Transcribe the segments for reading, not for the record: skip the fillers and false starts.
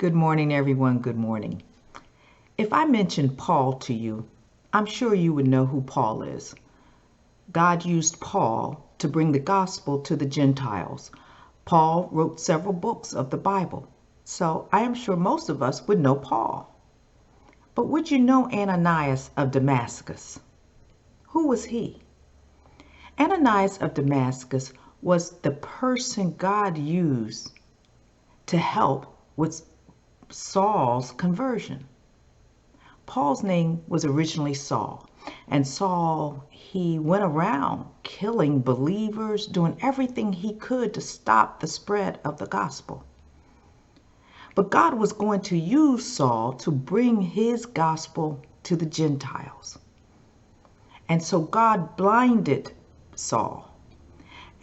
Good morning, everyone. Good morning. If I mentioned Paul to you, I'm sure you would know who Paul is. God used Paul to bring the gospel to the Gentiles. Paul wrote several books of the Bible, so I am sure most of us would know Paul. But would you know Ananias of Damascus? Who was he? Ananias of Damascus was the person God used to help with Saul's conversion. Paul's name was originally Saul, and Saul, he went around killing believers, doing everything he could to stop the spread of the gospel. But God was going to use Saul to bring his gospel to the Gentiles. And so God blinded Saul,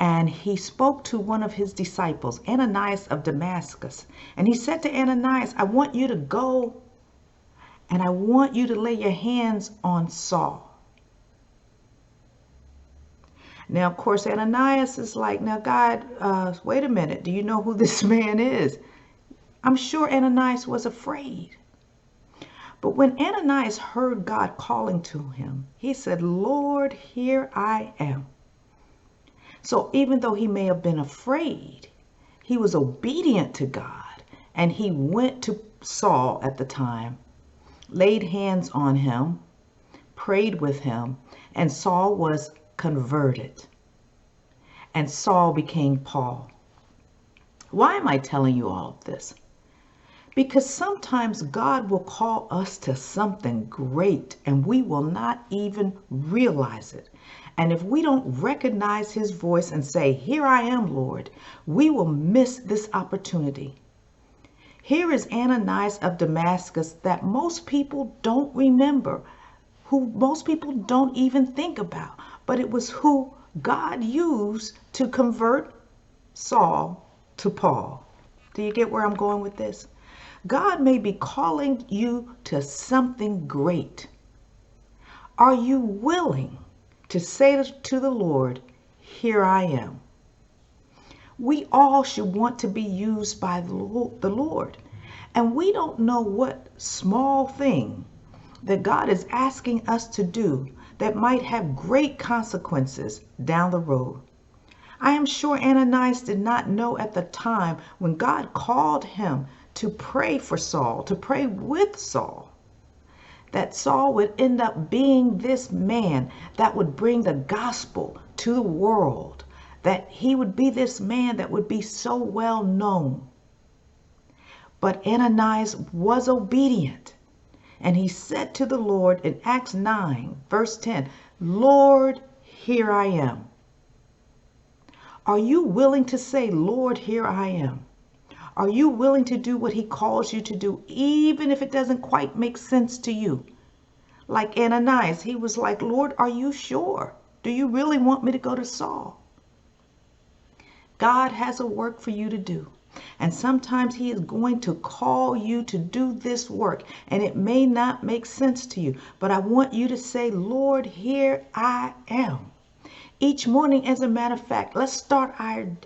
and he spoke to one of his disciples, Ananias of Damascus. And he said to Ananias, I want you to go and I want you to lay your hands on Saul. Now, of course, Ananias is like, now, God, wait a minute. Do you know who this man is? I'm sure Ananias was afraid. But when Ananias heard God calling to him, he said, Lord, here I am. So even though he may have been afraid, he was obedient to God, and he went to Saul at the time, laid hands on him, prayed with him, and Saul was converted. And Saul became Paul. Why am I telling you all of this? Because sometimes God will call us to something great and we will not even realize it. And if we don't recognize his voice and say, here I am, Lord, we will miss this opportunity. Here is Ananias of Damascus that most people don't remember, who most people don't even think about, but it was who God used to convert Saul to Paul. Do you get where I'm going with this? God may be calling you to something great. Are you willing to say to the Lord, here I am? We all should want to be used by the Lord. And we don't know what small thing that God is asking us to do that might have great consequences down the road. I am sure Ananias did not know at the time when God called him to pray for Saul, to pray with Saul, that Saul would end up being this man that would bring the gospel to the world, that he would be this man that would be so well known. But Ananias was obedient, and he said to the Lord in Acts 9, verse 10, Lord, here I am. Are you willing to say, Lord, here I am? Are you willing to do what he calls you to do, even if it doesn't quite make sense to you? Like Ananias, he was like, Lord, are you sure? Do you really want me to go to Saul? God has a work for you to do. And sometimes he is going to call you to do this work. And it may not make sense to you. But I want you to say, Lord, here I am. Each morning, as a matter of fact, let's start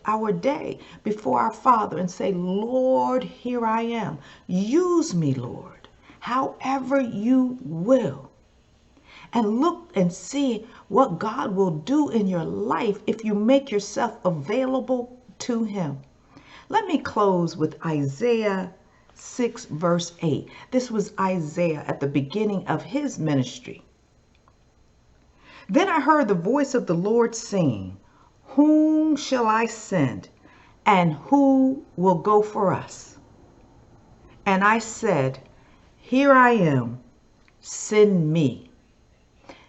our day before our Father and say, Lord, here I am. Use me, Lord, however you will. And look and see what God will do in your life if you make yourself available to him. Let me close with Isaiah 6, verse 8. This was Isaiah at the beginning of his ministry. Then I heard the voice of the Lord saying, whom shall I send, and who will go for us? And I said, here I am, send me.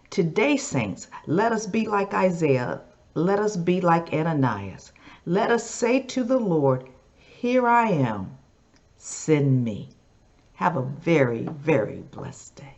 Today, saints, let us be like Isaiah. Let us be like Ananias. Let us say to the Lord, here I am, send me. Have a very, very blessed day.